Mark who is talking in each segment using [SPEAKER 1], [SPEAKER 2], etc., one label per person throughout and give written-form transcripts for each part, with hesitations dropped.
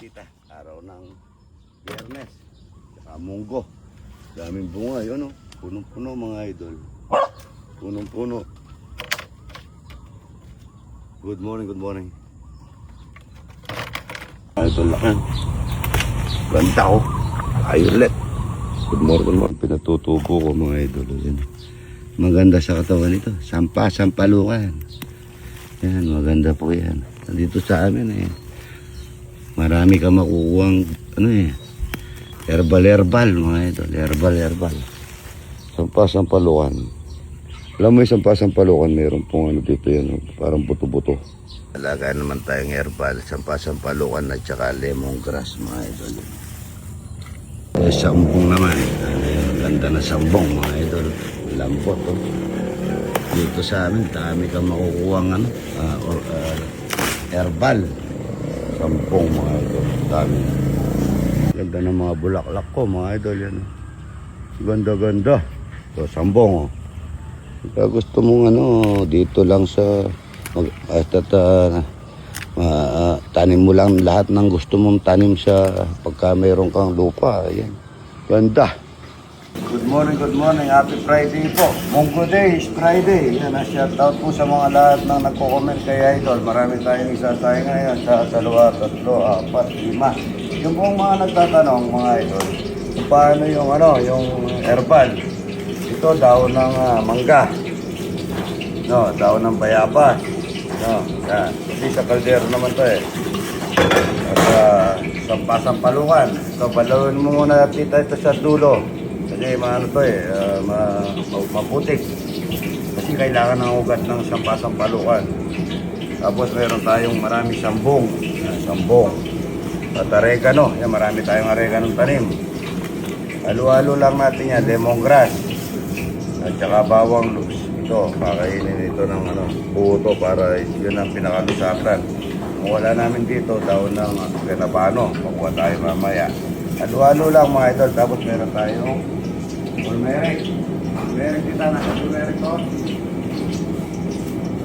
[SPEAKER 1] bisita. Araw ng Biyernes. Saka Munggo. Daming bunga. Yun o. Punong-puno mga idol. Punong-puno. Good morning, good morning. Idol lakan. Ganda ko. Violet. Good morning, good morning. Pinatutubo ko mga idol. Yan. Maganda sa katawan ito. Sampalukan. Yan, maganda po yan. Nandito sa amin eh. Marami ka makukuhang herbal mga idol. Herbal. Sampalukan. Alam mo yung sampalukan, meron pong dito yan. Parang buto-buto. Talaga naman tayong herbal. Sampalukan at saka lemongrass mga idol. Sambong naman. Ganda na sambong mga idol. Lambot oh. Dito sa amin, dami kang makukuhang herbal. Sampung mga idol. Dami. Ganda ng mga bulaklak ko mga idol yan. Ganda. So, sambong oh. Kaya gusto mong dito lang sa tanim mo lang lahat ng gusto mong tanim sa pagka mayroon kang lupa. Ayan. Ganda. Good morning. Happy Friday po. Munggo Day is Friday. Yan, shout out po sa mga lahat ng nagko-comment kay Idol. Marami tayong isasay ngayon sa 2, 3, 4, 5. Yung pong mga nagtatanong mga Idol, paano yung herbal. Ito daw ng mangga. No, daw ng bayabas. No, yan. Kasi sa kaldero naman to eh. At sampalukan. So, balawin mo muna tita ito sa dulo. Kasi maputik. Kasi kailangan ng ugat ng sampalukan. Tapos meron tayong marami sambong. At oregano. Yan, marami tayong oregano tanim. Halo-halo lang natin yan. Lemongrass. At saka bawang loose. Ito, kakainin ito ng puto para yun ang pinakalusakan. Kung wala namin dito, daw ng pinabano. Makuha tayo mamaya. Halo-halo lang mga idol. Tapos meron tayong turmeric. Turmeric kita na. Turmeric to.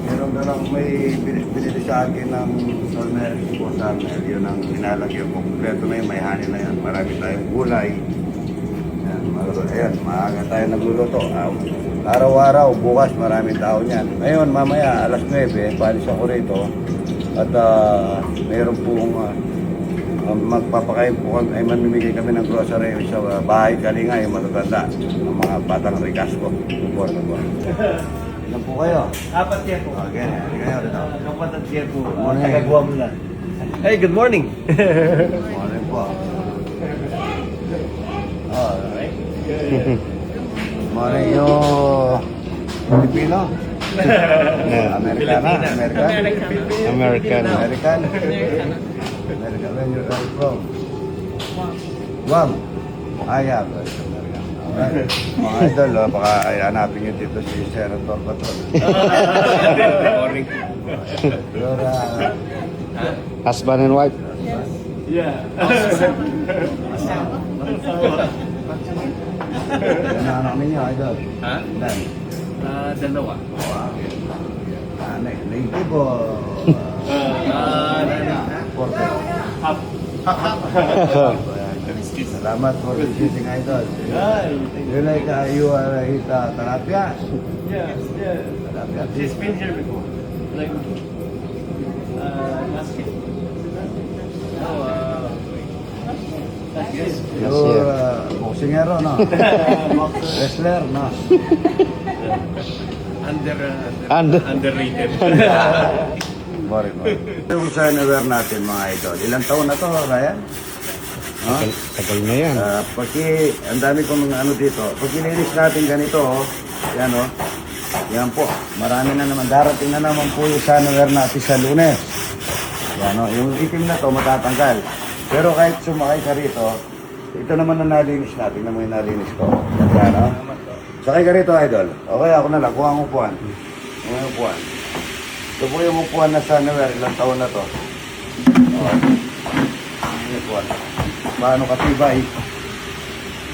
[SPEAKER 1] Meron na lang may binili sa akin ng turmeric po sa akin. Yun ang inalagyan ko. Kompleto na yun. May hanin na yan. Marami tayong gulay. Ayan, maaga tayo nagluluto. Araw-araw, bukas maraming tao niyan. Ngayon, mamaya, alas 9, palis ako rito. At mayroon pong magpapakain po kami, ay mamimigay kami ng grocery sa bahay Kalinga, yung matatanda, ng mga batang rikas ko. Ilan po kayo?
[SPEAKER 2] 4 yan po.
[SPEAKER 1] Okay, kayo rin ako.
[SPEAKER 2] Kapatid yan po. Tagagawa mo lang. Hey, good morning.
[SPEAKER 1] Morning po. Morning yung Filipino. American. Where you are from? Guam. Ayab. Mga idol, baka hanapin nyo dito si Senator Patron.
[SPEAKER 2] Morning.
[SPEAKER 1] Your
[SPEAKER 3] Husband and wife?
[SPEAKER 2] Yeah.
[SPEAKER 1] yan ang anak ninyo, idol.
[SPEAKER 2] Ha?
[SPEAKER 1] Ilan?
[SPEAKER 2] Dalawa.
[SPEAKER 1] Native o? Porte.
[SPEAKER 2] Half.
[SPEAKER 1] Salamat for visiting, idol. You like, you eat tilapia?
[SPEAKER 2] Yes.
[SPEAKER 1] Tilapia.
[SPEAKER 2] She's been here before. Like, last week.
[SPEAKER 1] You're boxingero, no? Wrestler, no?
[SPEAKER 2] Underrated.
[SPEAKER 1] Morning. Yung Sunwear natin mga idol. Ilang taon na to, Ryan? No?
[SPEAKER 3] Tagal na yan.
[SPEAKER 1] Ang dami kong mga dito. Pag inilis natin ganito, yan o. Yan po. Marami na naman. Darating na naman po yung Sunwear natin sa Lunes. Yan o. Yung itim na to matatanggal. Pero kahit sumakay ka rito, ito naman na nalinis natin. Tingnan mo yung nalinis ko. Yan o. Sakay ka rito, idol. Okay, ako na lang. Kuha ang upuan. Ito po yung upuan na Sunwear. Ilang taon na to. Okay. Yung upuan. Paano katibay?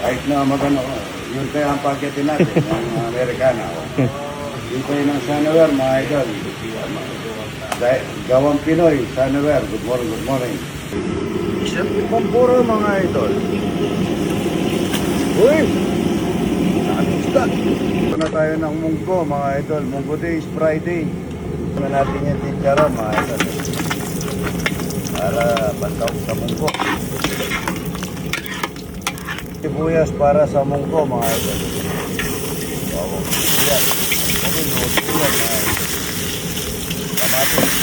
[SPEAKER 1] Kahit na magano, yun kayo ang paketin natin, ng Amerikana. Yun kayo ng Sunwear, mga idol. Gawang Pinoy, Sunwear. Good morning. Siyempre, pampuro mga idol. Uy! Nakalisda. Ito na tayo ng munggo mga idol. Munggo day is Friday. Ito na natin yung chicharon mga idol. Para bantaw sa munggo. Sibuyas para sa munggo mga idol. Bawang sibuyas. Okay, nutuyan mga idol. Kamatis.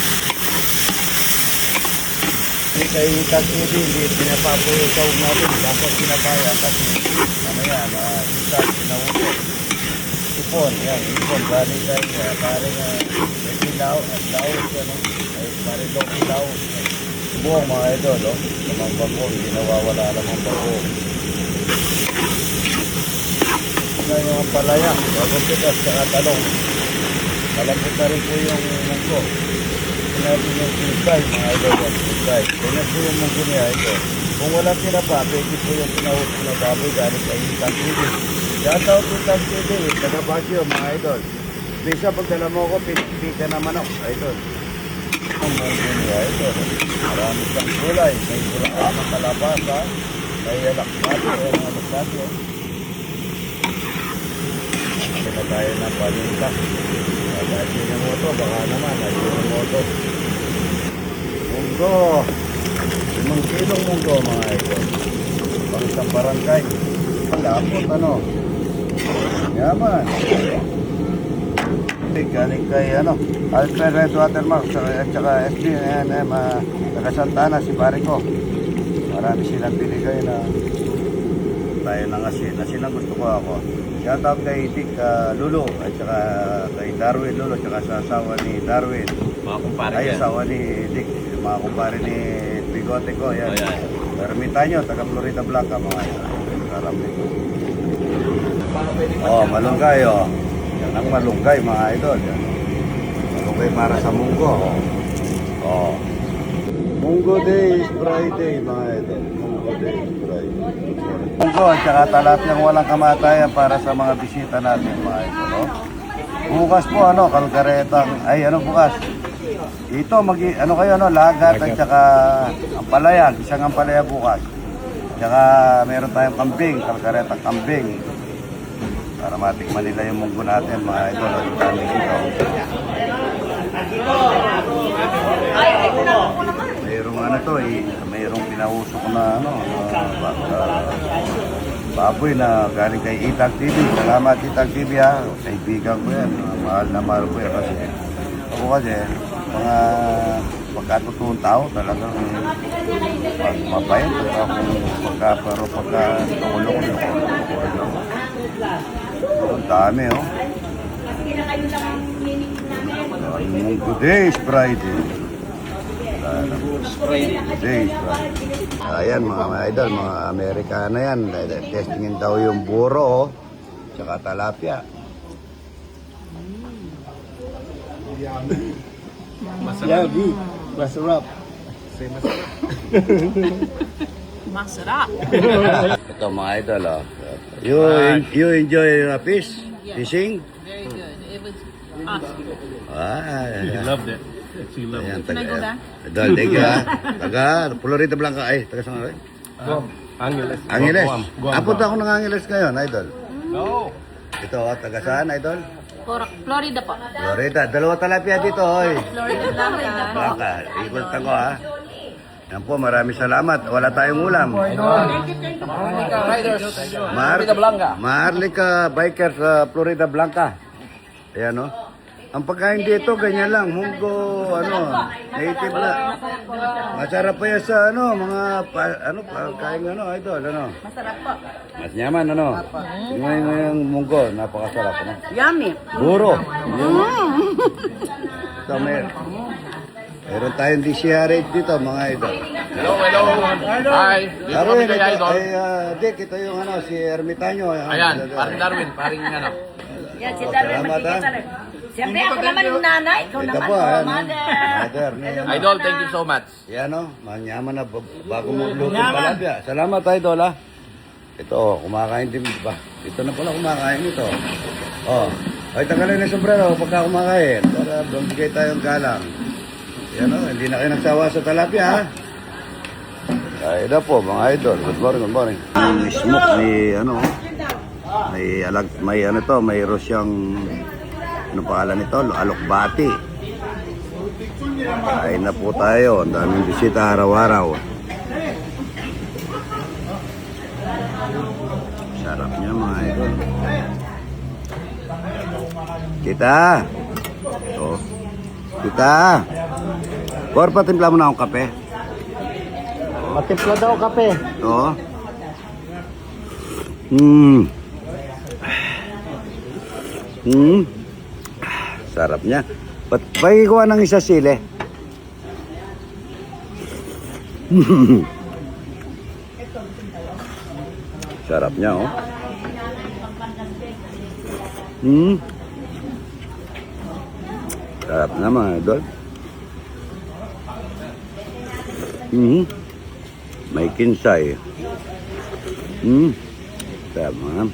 [SPEAKER 1] Hindi kayo itas-TV, hindi pinapapo yung sahog natin. Dapat pinapaya kasi mamaya, kita, pinauto. Ipon, yan, ipon. Galing tayo, parang may pilaw at laos, ano? Ay, parang daw pilaw. Buong mga idol, oh. Namang bago, hindi nawawala namang bago. Ito yung palaya, bagong pitas, saka talong. Malambot na rin po yung munggo. Ito natin yung silbay, mga idol, yung silbay. Ganyan po yung munggo niya, idol. Kung walang tinapa, pwede po yung pinahusok na baboy galing sa Itan TV. Shout out to Itan TV, taga-Baguio, mga idol. Bisa, pagdala mo ko, pika na manok, idol. Ang munggo niya, idol. Marami siyang gulay. May gulay ng kalabasa. May alakmati, may alakmati. Kaya tayo ng palinta. Dahil Sinamoto, baka naman, Sinamoto. Munggo. 5 kilong munggo, mga idol. Pang isang barangay. Lapot, ano? Yaman. Galing kay, ano, Alfred Red Watermark, at saka SB, taga Santana, si pare ko. Marami silang binigay na tayo ng asin. Asin ang gusto ko ako. Shoutout kay Dick Lulu at saka kay Darwin Lulu at saka sa asawa ni Darwin.
[SPEAKER 2] Mga kumpare
[SPEAKER 1] Ay,
[SPEAKER 2] yan.
[SPEAKER 1] asawa ni Dick, yung mga kumpare ni Bigote ko. Yan.
[SPEAKER 2] Oh, yan.
[SPEAKER 1] Ermitanyo, taga Florida Blanca, mga yan. Karami. Oh, malunggay, oh. Yan ang malunggay, mga idol. Yan. Malunggay para sa munggo. Oh. Munggo Day is Friday, mga idol. Munggo Day is Friday. Munggo at saka talapyang walang kamatayan para sa mga bisita natin, mga idol. Oh. Bukas po, ano, kalgaretang, ay, ano bukas? Ito, ano kayo, ano, lagat at saka ampalaya, isang ampalaya bukas. At saka meron tayong kambing, kalgaretang kambing. Para matikman nila yung munggo natin, mga idol. At kambing ito. Mayroong ano to, mayroong pinahusok na ano, baboy na galing kay Itag TV. Salamat Itag TV, ha. Kaibigan ko yan. Mahal na mahal ko yan kasi ako kasi mga pagkatotoong tao talagang mabait. Pero pagka tulong ang dami, oh. Munggo Day is Friday. Day is Friday. Ayan mga idol, mga Amerikana yan. Testingin daw yung buro, oh. Tsaka talapia.
[SPEAKER 2] Masarap. Masarap.
[SPEAKER 4] Masarap.
[SPEAKER 1] Ito mga idol, oh. You enjoy fish? Fishing?
[SPEAKER 4] Very good. It was awesome.
[SPEAKER 2] She loved it. She loved
[SPEAKER 1] Ayan,
[SPEAKER 4] Can I go back?
[SPEAKER 1] Idol, thank you, ha. Taga Florida Blanca, ay, taga saan ka?
[SPEAKER 2] Angeles.
[SPEAKER 1] Angeles.
[SPEAKER 2] Guam.
[SPEAKER 1] Apunta ako ng Angeles ngayon, idol.
[SPEAKER 2] No.
[SPEAKER 1] Ito, oh, taga saan, idol?
[SPEAKER 4] Florida po.
[SPEAKER 1] Florida. Dalawa talapia dito, oy.
[SPEAKER 4] Florida Blanca.
[SPEAKER 1] Blanca, ikot ako, ha. Yan po, maraming salamat. Wala tayong ulam. Maharlika Biker sa Florida Blanca. Ayan, no? Ang pagkain dito, ganyan lang. Munggo, ano, native na. Masarap pa yan sa, ano, mga, pagkain, ano, idol, ano.
[SPEAKER 4] Masarap po.
[SPEAKER 1] Mas yaman, ano. Tingnan mo yung munggo, napakasarap, ano.
[SPEAKER 4] Yummy.
[SPEAKER 1] Buro. Ito, meron tayong DCRH dito, mga idol.
[SPEAKER 2] Hello. Hi. Dito kami
[SPEAKER 1] Darwin,
[SPEAKER 2] kay
[SPEAKER 1] ito,
[SPEAKER 2] Idol.
[SPEAKER 1] Dick, ito yung ano, si Ermitanyo.
[SPEAKER 2] Ayan, paring Darwin, paring ano.
[SPEAKER 4] Yan, si
[SPEAKER 1] Oh,
[SPEAKER 4] Darwin.
[SPEAKER 1] salamat, ha.
[SPEAKER 4] Siyempre, ako naman yung nanay. Ikaw
[SPEAKER 1] Ito
[SPEAKER 4] naman,
[SPEAKER 1] po,
[SPEAKER 4] oh,
[SPEAKER 1] ayan.
[SPEAKER 4] mother.
[SPEAKER 1] Mother.
[SPEAKER 2] Idol, thank you so much.
[SPEAKER 1] Yan, no? Manyaman na bago mo luto palabya. Salamat, idol, ha. Ito, kumakain din ba? Ito na pala kumakain ito. Oh, ay tagalin ng sombrero pagka kumakain. Para bigay tayong galang. Yan, no? Hindi na kayo nagsawa sa talapia, ha. Ay na po mga idol. Good morning, good morning. Yung smoke ni ano, may ano to, mayroon siyang ano pangalan nito, alokbati. Ay na po tayo. Ang daming bisita araw-araw. Sarap niya mga idol. Kita. Oh. Kita. Kor, patimpla mo na akong kape.
[SPEAKER 3] Matimpla daw kape.
[SPEAKER 1] Oo. Sarap niya. Pakikuha ng isa sili. Sarap niya, oh. Sarap na mga idol. May kinsay. Sarap mga.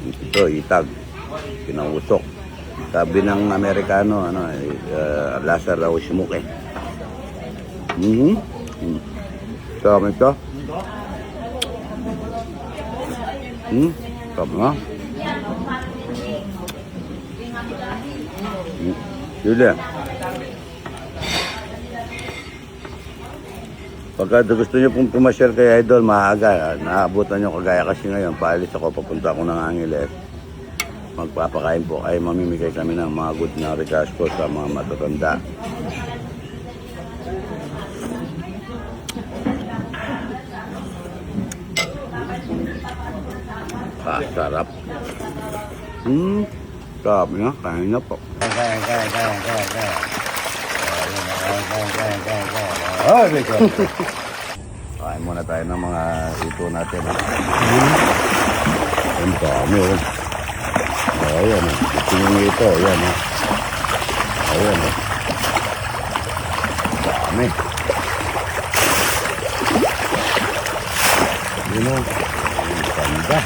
[SPEAKER 1] Ito, itag. Pinausok. Sabi ng Amerikano, ano, lasa raw smoke eh. Sarap ito. Sarap nga. Yun eh. Pagka gusto nyo pong pumasyal kay Idol, maaga. Naabutan nyo kagaya kasi ngayon. Paalis ako, papunta ako ng Angeles. Magpapakain po ay mamimigay kami ng mga good na regasto sa mga matatanda. Sarap. Sarap nga, kain na po. Ay, kain muna tayo ng mga ito natin. Ang dami, oh. Ayan, ito yung ito. Ayan, oh. Ayan, oh. Dami. Yun, oh. Ang ganda.